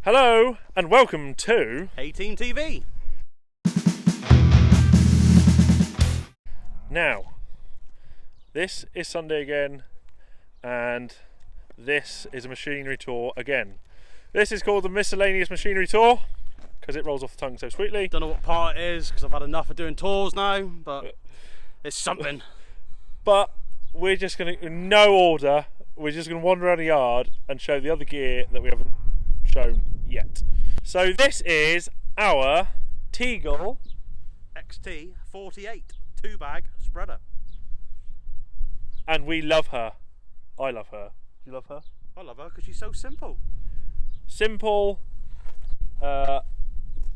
Hello and welcome to Tiein TV. Now, this is Sunday again, and this is a machinery tour again. This is called the miscellaneous machinery tour because it rolls off the tongue so sweetly. Don't know what part it is because I've had enough of doing tours now, but it's something. But we're just going to, in no order, we're just going to wander around the yard and show the other gear that we haven't shown yet. So this is our Teagle XT48 2-bag spreader. And we love her. I love her. Do you love her? I love her because she's so simple. Simple,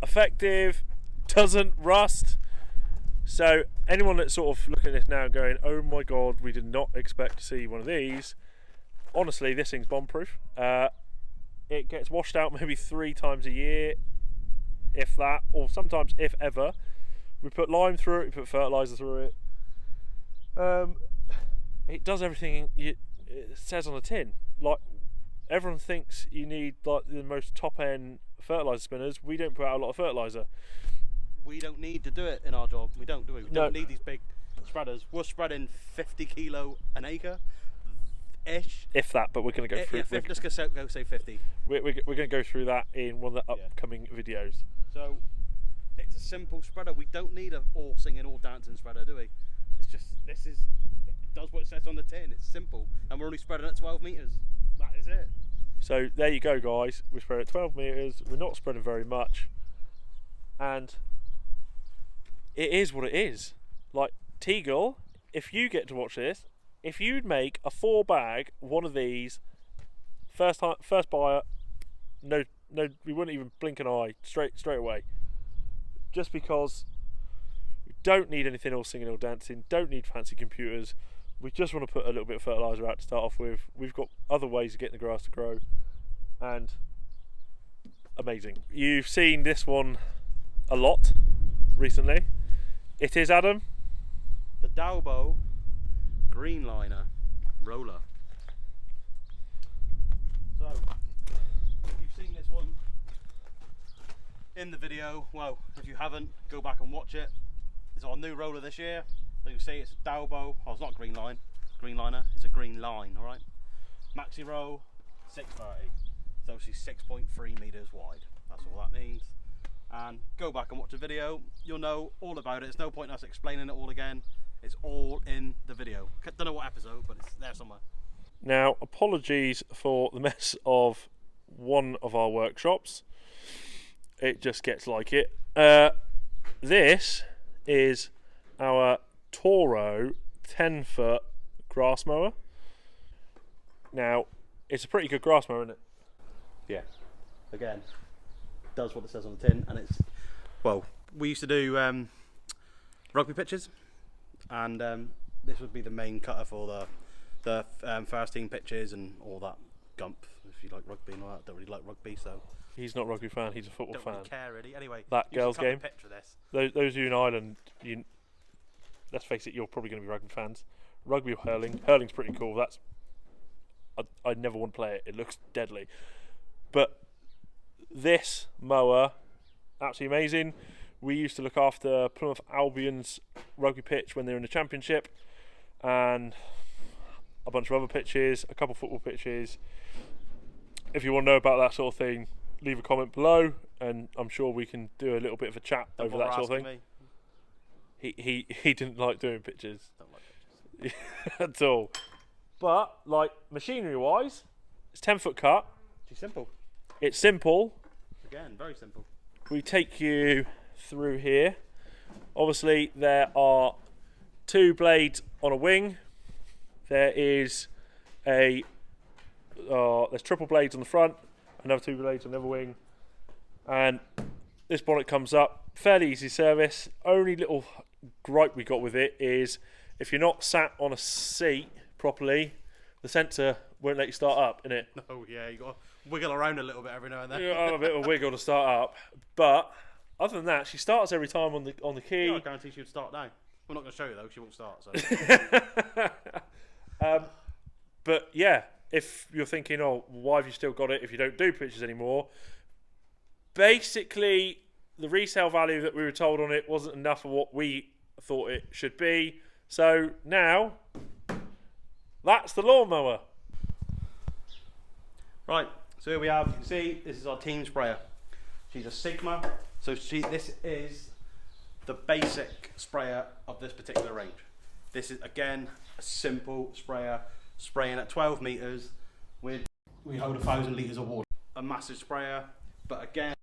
effective, doesn't rust. So anyone that's sort of looking at this now going, oh my god, we did not expect to see one of these, honestly this thing's bomb proof. It gets washed out maybe 3 times a year, if that, or sometimes if ever. We put lime through it, we put fertiliser through it. It does everything it says on the tin. Like, everyone thinks you need like the most top end fertiliser spinners. We don't put out a lot of fertiliser. We don't need to do it in our job. We don't, do we? We No. don't need these big spreaders. We're spreading 50 kilo an acre ish. If that, but we're going to go through. Yeah, let's go say 50. We're going to go through that in one of the upcoming videos. So it's a simple spreader. We don't need a all singing, all dancing spreader, do we? It's just it does what it says on the tin. It's simple, and we're only spreading at 12 meters. That is it. So there you go, guys. We spread at 12 meters. We're not spreading very much, and it is what it is. Like, Teagle, if you get to watch this, if you'd make a 4-bag one of these, first buyer, no, we wouldn't even blink an eye straight away. Just because we don't need anything all singing or dancing, don't need fancy computers. We just want to put a little bit of fertiliser out to start off with. We've got other ways of getting the grass to grow, and amazing. You've seen this one a lot recently. It is, Adam, The Dalbo Greenliner roller. So you've seen this one in the video. Well, if you haven't, go back and watch it. It's our new roller this year. So you see it's a Dalbo. Oh, it's not Greenliner. It's a green line. All right. Maxi row 630. So she's 6.3 meters wide. That's all that means. And go back and watch the video. You'll know all about it. There's no point in us explaining it all again. It's all in the video. Don't know what episode, but it's there somewhere. Now, apologies for the mess of one of our workshops. It just gets like it. This is our Toro 10-foot grass mower. Now, it's a pretty good grass mower, isn't it? Yeah. Again, does what it says on the tin, and it's, well, we used to do rugby pitches, and this would be the main cutter for the first team pitches and all that gump. If you like rugby and all that, don't really like rugby, so He's not a rugby fan, he's a football don't fan. really care really. Anyway, That you girls' should cut game. the picture of this. Those of you in Ireland, let's face it, you're probably going to be rugby fans. Rugby or hurling. Hurling's pretty cool. I'd never want to play it. It looks deadly. But this mower, absolutely amazing. We used to look after Plymouth Albion's rugby pitch when they were in the Championship, and a bunch of other pitches, a couple football pitches. If you want to know about that sort of thing, leave a comment below, and I'm sure we can do a little bit of a chat over that sort of thing. He didn't like doing pitches. Don't like pitches. At all. But, like, machinery wise, it's 10-foot cut. It's simple. It's simple. Again, very simple. We take you through here. Obviously, there are 2 blades on a wing. There is there's triple blades on the front, another 2 blades on the other wing, and this bonnet comes up. Fairly easy service. Only little gripe we got with it is if you're not sat on a seat properly, the sensor won't let you start up, innit? Oh yeah, you got to wiggle around a little bit every now and then. You have a bit of a wiggle to start up, but other than that, she starts every time on the key. Yeah, I guarantee she would start now. We're not going to show you though, she won't start. So. But yeah, if you're thinking, oh, why have you still got it if you don't do pitches anymore? basically, the resale value that we were told on it wasn't enough of what we thought it should be. So now, that's the lawnmower. Right, so here we have, you can see, this is our team sprayer. She's a Sigma, so this is the basic sprayer of this particular range. This is, again, a simple sprayer, spraying at 12 metres. We hold 1,000 litres of water. A massive sprayer, but again,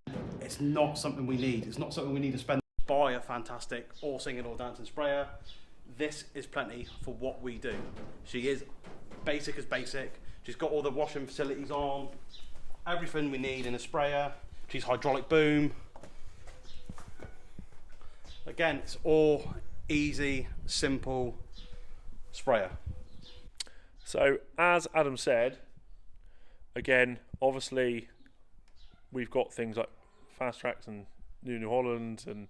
it's not something we need. It's not something we need to spend. Buy a fantastic or singing or dancing sprayer. This is plenty for what we do. She is basic as basic. She's got all the washing facilities on, everything we need in a sprayer. She's hydraulic boom. Again, it's all easy, simple sprayer. So, as Adam said, again, obviously, we've got things like Fast Tracks and New Holland and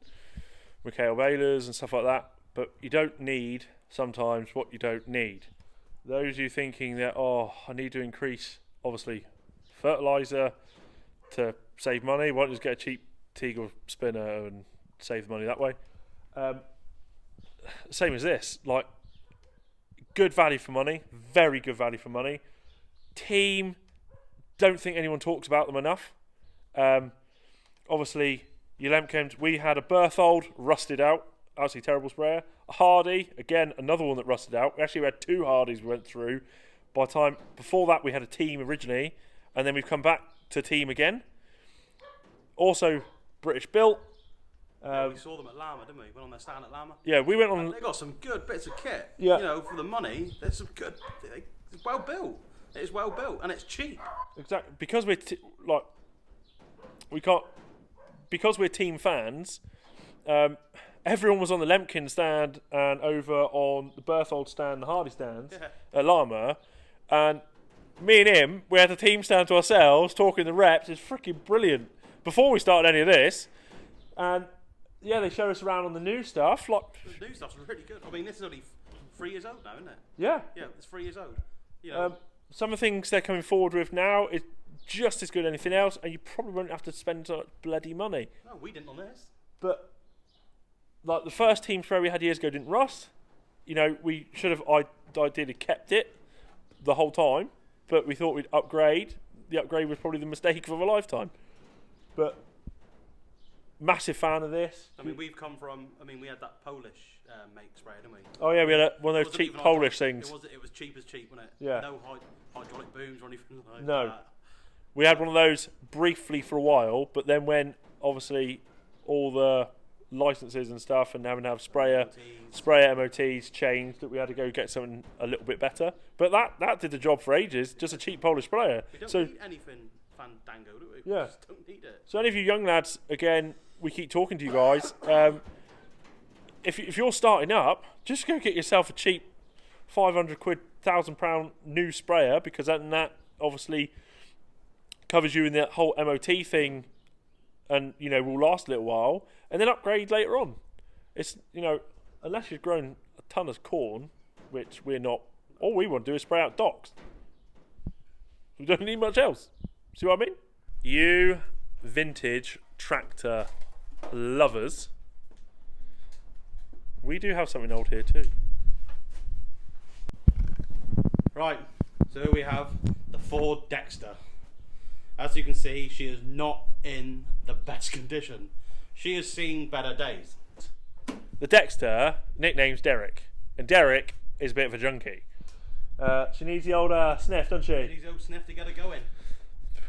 Mikhail Baylors and stuff like that, but you don't need sometimes what you don't need. Those of you thinking that, oh, I need to increase, obviously, fertiliser to save money, why don't you just get a cheap Teagle spinner and save the money that way? Same as this, like, good value for money, very good value for money. Team, don't think anyone talks about them enough. Obviously, your Lemkens, we had a Berthold, rusted out, absolutely terrible sprayer. A Hardy, again, another one that rusted out. We actually had 2 Hardys we went through. Before that, we had a Team originally, and then we've come back to Team again. Also, British built. We saw them at Lama, didn't we? Went on their stand at Lama. Yeah, we went on. They got some good bits of kit. Yeah. You know, for the money, there's some good. It's well built. It is well built, and it's cheap. Exactly, because we're because we're Team fans. Everyone was on the Lemkin stand and over on the Berthold stand, the Hardy stands at Lama, and me and him, we had the team stand to ourselves, talking the reps. It's freaking brilliant. Before we started any of this, and yeah, they show us around on the new stuff. Like the new stuff's really good. I mean, this is only 3 years old now, isn't it? Yeah. Yeah, it's 3 years old. You know. Some of the things they're coming forward with now is just as good as anything else, and you probably won't have to spend so much bloody money. No, we didn't on this. But like the first team sprayer we had years ago didn't rust. You know, we should have ideally kept it the whole time, but we thought we'd upgrade. The upgrade was probably the mistake of a lifetime. But massive fan of this. I mean, we've come from. I mean, we had that Polish make sprayer, didn't we? Oh yeah, we had one of those cheap Polish things. It was cheap as cheap, wasn't it? Yeah. No hydraulic booms or anything like that. No. We had one of those briefly for a while, but then when obviously all the licenses and stuff and having to have sprayer MOTs changed, that we had to go get something a little bit better. But that did the job for ages, just a cheap Polish sprayer. We don't need anything fandango, do we? Yeah. We just don't need it. So any of you young lads, again, we keep talking to you guys. If you're starting up, just go get yourself a cheap 500 quid, £1,000 new sprayer, because then that obviously covers you in the whole MOT thing, and you know will last a little while, and then upgrade later on. It's, you know, unless you've grown a ton of corn, which we're not, all we want to do is spray out docks. We don't need much else. See what I mean? You vintage tractor lovers, we do have something old here too. Right, so here we have the Ford Dexter. As you can see, she is not in the best condition. She has seen better days. The Dexter, nickname's Derek, and Derek is a bit of a junkie. She needs the old sniff, doesn't she? She needs the old sniff to get her going.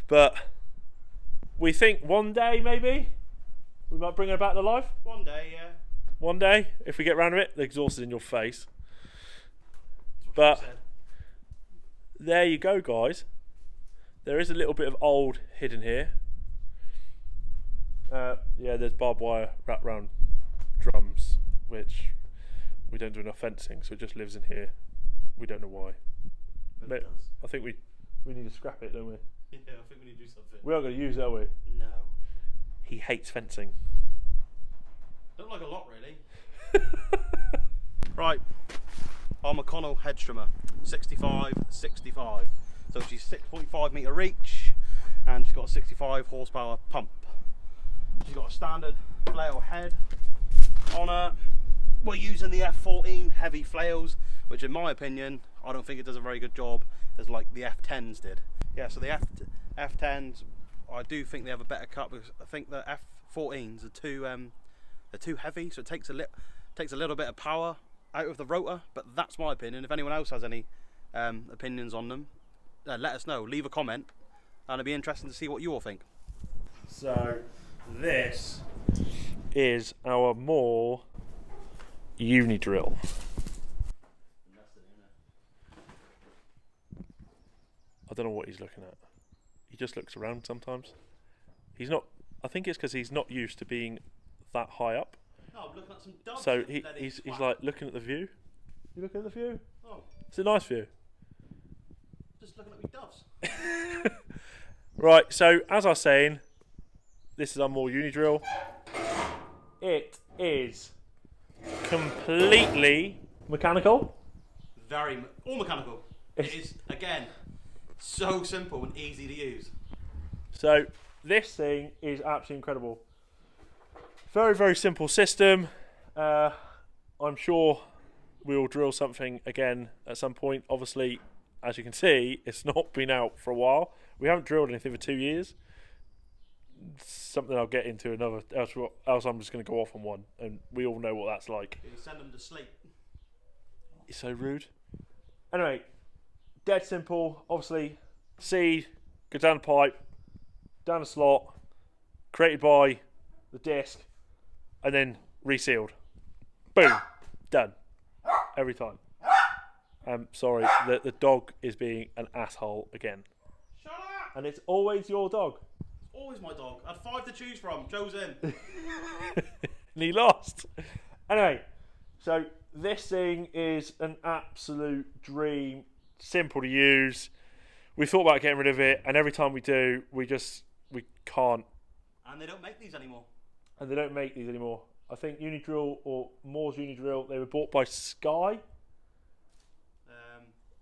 But we think one day maybe we might bring her back to life. One day, yeah. One day, if we get round to it. The exhaust is in your face. But there you go, guys. There is a little bit of old hidden here. Yeah, there's barbed wire wrapped around drums, which we don't do enough fencing, so it just lives in here. We don't know why. But it does. I think we need to scrap it, don't we? Yeah, I think we need to do something. We are going to use it, are we? No. He hates fencing. Don't like a lot, really. Right. Our McConnell Hedge Trimmer, 65. So she's 6.5 metre reach, and she's got a 65 horsepower pump. She's got a standard flail head on her. We're using the F14 heavy flails, which in my opinion, I don't think it does a very good job as like the F10s did. Yeah, so the F10s, I do think they have a better cut, because I think the F14s are too heavy, so it takes a little bit of power out of the rotor. But that's my opinion. If anyone else has any opinions on them, let us know. Leave a comment, and it'd be interesting to see what you all think. So this is our Mower uni drill. I don't know what he's looking at. He just looks around sometimes. He's not. I think it's because he's not used to being that high up. Oh, I'm looking at some dogs. So he's like looking at the view. You looking at the view? Oh, It's a nice view. just looking at me doves. Right. So as I was saying, this is our Mower uni drill. It is completely mechanical. All mechanical. It is, again, so simple and easy to use. So this thing is absolutely incredible. Very, very simple system. I'm sure we will drill something again at some point. Obviously, as you can see, it's not been out for a while. We haven't drilled anything for 2 years. Something I'll get into another, else I'm just going to go off on one, and we all know what that's like. You can send them to sleep. It's so rude. Anyway, dead simple. Obviously, seed goes down the pipe, down the slot, created by the disc, and then resealed. Boom, done. Every time. Sorry, the dog is being an asshole again. Shut up! And it's always your dog. Always my dog. I had 5 to choose from. Joe's in. And he lost. Anyway, so this thing is an absolute dream. Simple to use. We thought about getting rid of it, and every time we do, we can't. And they don't make these anymore. And they don't make these anymore. I think Unidrill or Moore's Unidrill, they were bought by Sky.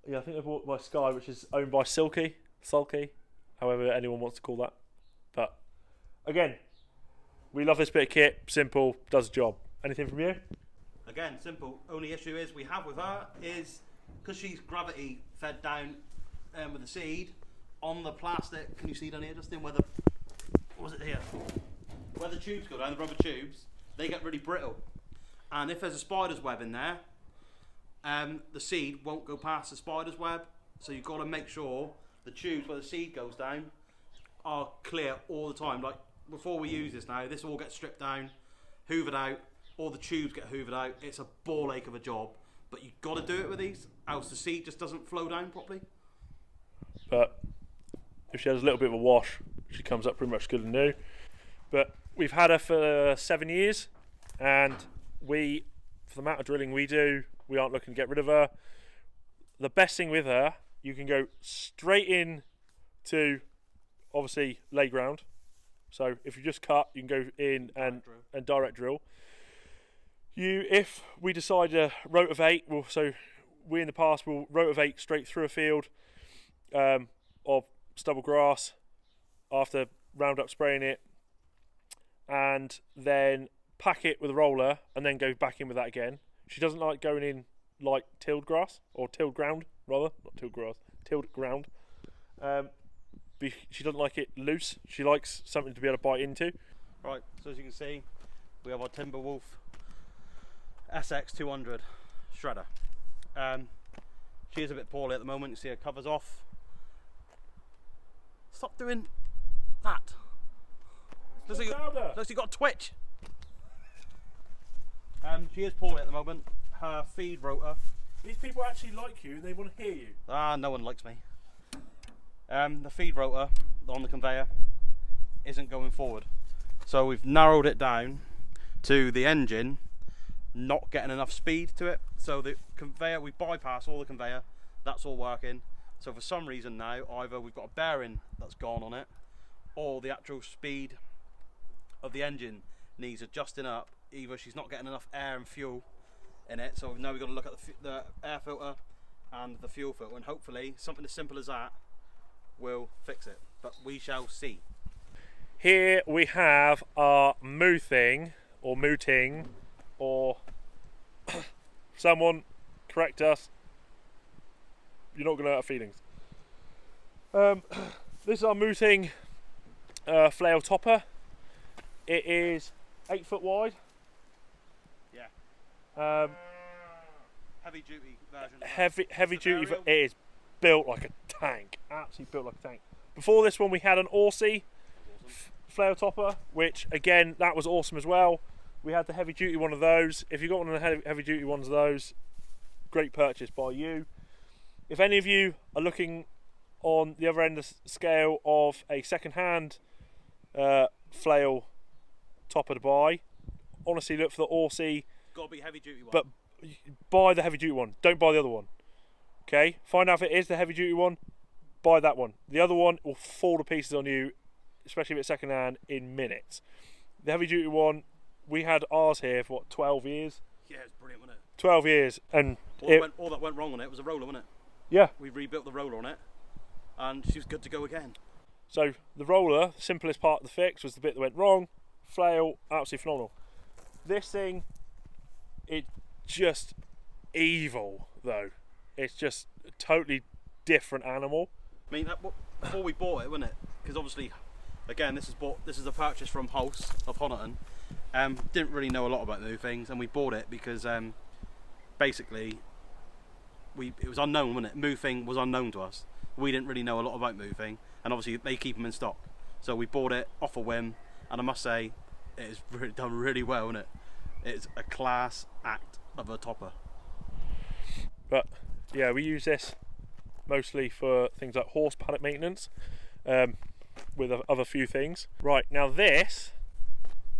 Yeah, I think they were bought by Sky, which is owned by Sulky, however anyone wants to call that. But again, we love this bit of kit. Simple, does the job. Anything from you? Again, simple. Only issue is we have with her is because she's gravity fed down with the seed on the plastic. Can you see down here, Justin? Where the what was it here? Where the tubes go down, the rubber tubes, they get really brittle. And if there's a spider's web in there, the seed won't go past the spider's web. So you've got to make sure the tubes where the seed goes down are clear all the time. Like before we use this now, this all gets stripped down, hoovered out, all the tubes get hoovered out. It's a ball ache of a job, but you've got to do it with these, else the seed just doesn't flow down properly. But if she has a little bit of a wash, she comes up pretty much good and new. But we've had her for 7 years, and for the amount of drilling we do, we aren't looking to get rid of her. The best thing with her, you can go straight in to obviously lay ground. So if you just cut, you can go in and direct drill. If we decide to rotivate, we in the past will rotivate straight through a field of stubble grass after Roundup spraying it, and then pack it with a roller and then go back in with that again. She doesn't like going in like tilled grass, or tilled ground rather, not tilled grass, tilled ground. She doesn't like it loose. She likes something to be able to bite into. Right, so as you can see, we have our Timberwolf SX200 shredder. She is a bit poorly at the moment. You see her covers off. Stop doing that. Looks like you got a twitch. She is poorly at the moment. Her feed rotor. These people actually like you. They want to hear you. No one likes me. The feed rotor on the conveyor isn't going forward, so we've narrowed it down to the engine not getting enough speed to it. So the conveyor, we bypass all the conveyor. That's all working. So for some reason now, either we've got a bearing that's gone on it, or the actual speed of the engine needs adjusting up. Either she's not getting enough air and fuel in it, so now we've got to look at the air filter and the fuel filter, and hopefully something as simple as that will fix it, but we shall see. Here we have our mooting, or someone correct us. You're not going to hurt our feelings. This is our mooting flail topper. It is 8 foot wide. Yeah. Heavy duty version. Heavy duty. It is built like a tank. Absolutely built like a tank. Before this one, we had an Aussie flail topper, which again, that was awesome as well. We had the heavy duty one of those. If you got one of the heavy duty ones of those, great purchase by you. If any of you are looking on the other end of the scale of a second-hand flail topper to buy, honestly look for the Aussie. Got to be heavy duty one. But buy the heavy duty one. Don't buy the other one. Okay? Find out if it is the heavy duty one. Buy that one. The other one will fall to pieces on you, especially if it's second hand, in minutes. The heavy duty one, we had ours here for what, 12 years? Yeah, it's brilliant, wasn't it? 12 years, and all that went wrong on it was a roller, wasn't it? Yeah. We rebuilt the roller on it, and she was good to go again. So the roller, the simplest part of the fix, was the bit that went wrong. Flail, absolutely phenomenal. This thing, it's just evil though. It's just a totally different animal. I mean, before we bought it, wasn't it? Because obviously, again, this is a purchase from Hulse of Honiton. Didn't really know a lot about new things, and we bought it because basically it was unknown, wasn't it? Moving was unknown to us. We didn't really know a lot about moving, and obviously they keep them in stock. So we bought it off a whim, and I must say, it has really done really well, isn't it? It's a class act of a topper. But yeah, we use this mostly for things like horse paddock maintenance, with other few things. Right, now this,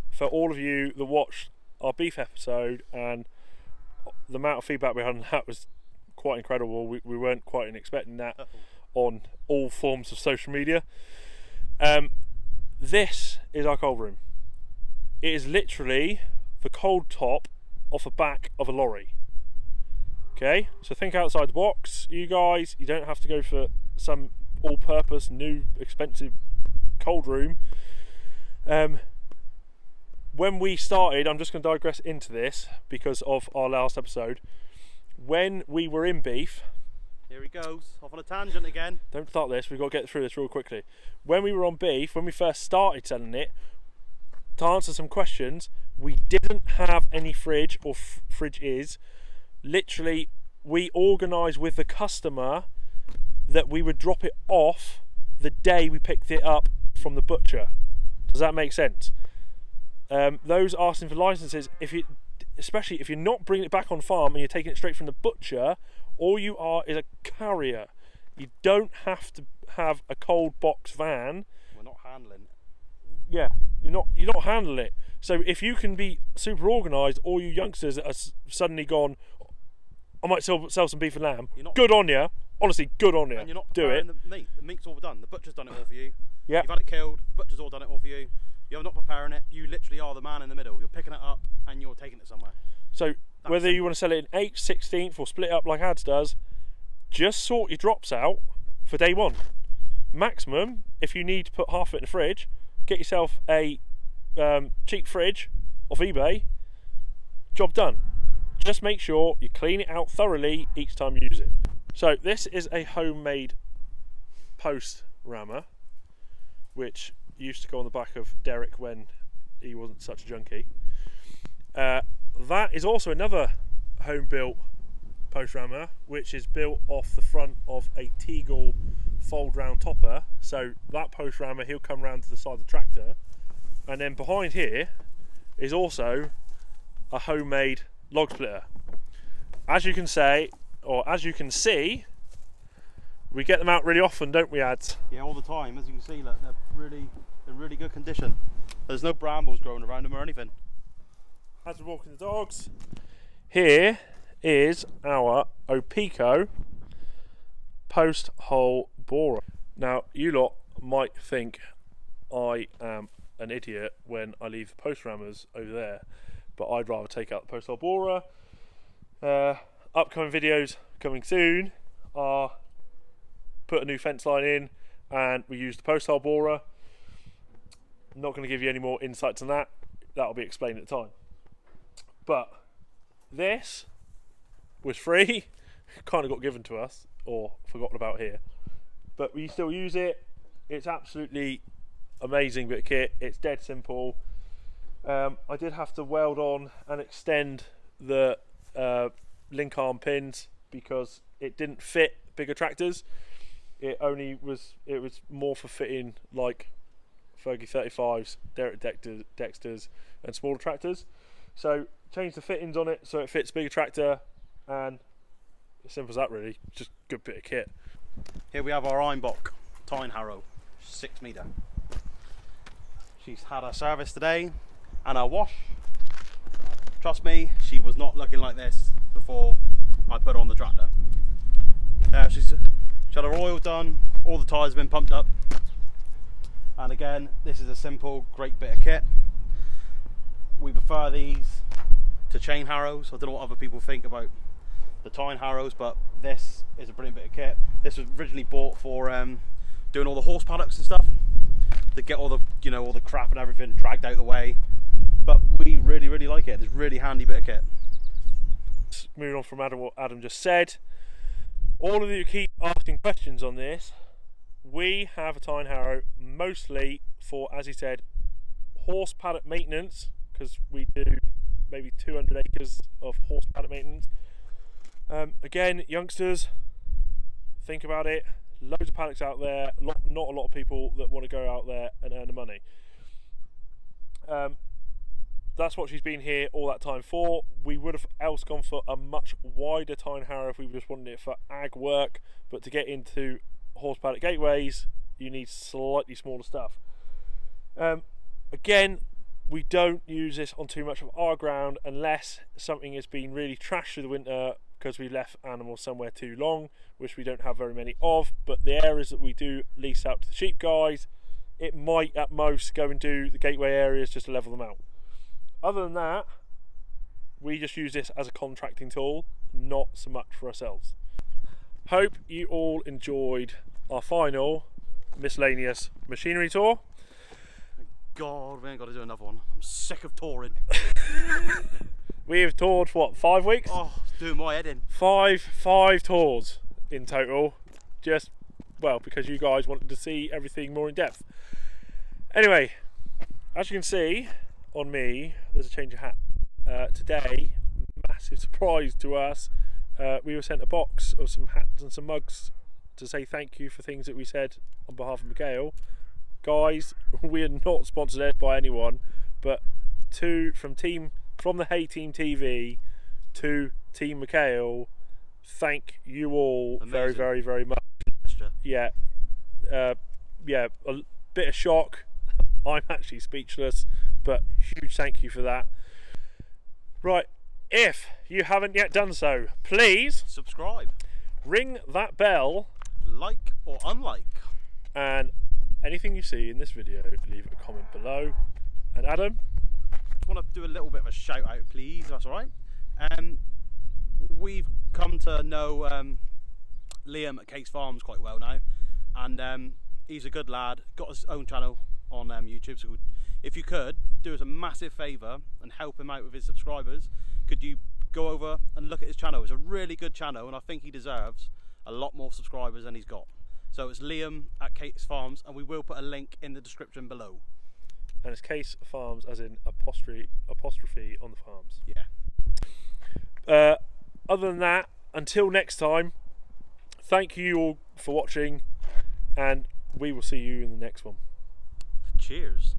for all of you that watched our beef episode, and the amount of feedback we had on that was quite incredible. We weren't quite expecting that on all forms of social media. This is our cold room. It is literally the cold top off the back of a lorry. Okay, so think outside the box, you guys. You don't have to go for some all-purpose, new, expensive cold room. When we started, I'm just going to digress into this because of our last episode. When we were in beef, here he goes, off on a tangent again. Don't start this, we've got to get through this real quickly. When we were on beef, when we first started selling it, to answer some questions, we didn't have any fridge or fridges. Literally, we organised with the customer that we would drop it off the day we picked it up from the butcher. Does that make sense? Those asking for licenses, especially if you're not bringing it back on farm and you're taking it straight from the butcher, all you are is a carrier. You don't have to have a cold box van. We're not handling it. Yeah, you're not handling it. So if you can be super organised, all you youngsters that are suddenly gone, I might sell some beef and lamb. Good on you. Honestly, good on you. And you're not do it. The meat. The meat's all done. The butcher's done it all for you. Yeah. You've had it killed. The butcher's all done it all for you. You're not preparing it. You literally are the man in the middle. You're picking it up and you're taking it somewhere. So whether you want to sell it in 1/8, 16th or split it up like Ads does, just sort your drops out for day one. Maximum, if you need to put half of it in the fridge, get yourself a cheap fridge off eBay. Job done. Just make sure you clean it out thoroughly each time you use it. So this is a homemade post rammer, which used to go on the back of Derek when he wasn't such a junkie. That is also another home built post rammer, which is built off the front of a Teagle fold round topper. So that post rammer, he'll come round to the side of the tractor, and then behind here is also a homemade log splitter. As you can see, we get them out really often, don't we, Ads? Yeah, all the time. As you can see, look, they're in really good condition. There's no brambles growing around them or anything. As we're walking the dogs, here is our Opico post hole borer. Now, you lot might think I am an idiot when I leave the post rammers over there, but I'd rather take out the post hole borer. Upcoming videos coming soon are put a new fence line in, and we use the post hole borer. not going to give you any more insights on that. That'll be explained at the time. But this was free, kind of got given to us or forgotten about here. But we still use it. It's absolutely amazing bit of kit. It's dead simple. I did have to weld on and extend the link arm pins because it didn't fit bigger tractors. It was more for fitting like Fergie 35s, Derek Dexters and smaller tractors. So changed the fittings on it so it fits bigger tractor, and as simple as that really. Just good bit of kit. Here we have our Einbach tiein Harrow, 6 metre. She's had her service today and her wash. Trust me, she was not looking like this before I put her on the tractor. She had her oil done, all the tyres have been pumped up, and again, this is a simple, great bit of kit. We prefer these to chain Harrows. I don't know what other people think about the tiein Harrows, but this is a brilliant bit of kit. This was originally bought for doing all the horse paddocks and stuff, to get all the all the crap and everything dragged out of the way. But we really like it. It's a really handy bit of kit. Moving on from what Adam just said, all of you keep asking questions on this. We have a tiein Harrow mostly for, as he said, horse paddock maintenance, because we do maybe 200 acres of horse paddock maintenance. Again, youngsters, think about it. Loads of paddocks out there, not a lot of people that want to go out there and earn the money. That's what she's been here all that time for. We would have else gone for a much wider tiein Harrow if we just wanted it for ag work, but to get into horse paddock gateways you need slightly smaller stuff. Again, we don't use this on too much of our ground unless something has been really trashed through the winter because we left animals somewhere too long, which we don't have very many of. But the areas that we do lease out to the sheep guys, it might at most go and do the gateway areas just to level them out. Other than that, we just use this as a contracting tool, not so much for ourselves. Hope you all enjoyed our final miscellaneous machinery tour. God, we ain't got to do another one. I'm sick of touring. We have toured for what, 5 weeks? Oh, it's doing my head in. Five tours in total. Just, well, because you guys wanted to see everything more in depth. Anyway, as you can see on me, there's a change of hat. Today, massive surprise to us, we were sent a box of some hats and some mugs to say thank you for things that we said on behalf of Miguel. Guys, we are not sponsored by anyone, but from the Hay Team TV to Team Miguel, thank you all. Amazing. very much. Yeah, a bit of shock. I'm actually speechless, but huge thank you for that. Right, if you haven't yet done so, please subscribe, ring that bell, like or unlike, and anything you see in this video, leave a comment below. And Adam, just want to do a little bit of a shout out, please. That's all right. We've come to know Liam at Case Farms quite well now, and he's a good lad. Got his own channel on YouTube. So if you could do us a massive favour and help him out with his subscribers, could you go over and look at his channel? It's a really good channel, and I think he deserves a lot more subscribers than he's got. So it's Liam at Case Farms, and we will put a link in the description below. And it's Case Farms as in apostrophe on the farms. Yeah. Other than that, until next time, thank you all for watching, and we will see you in the next one. Cheers.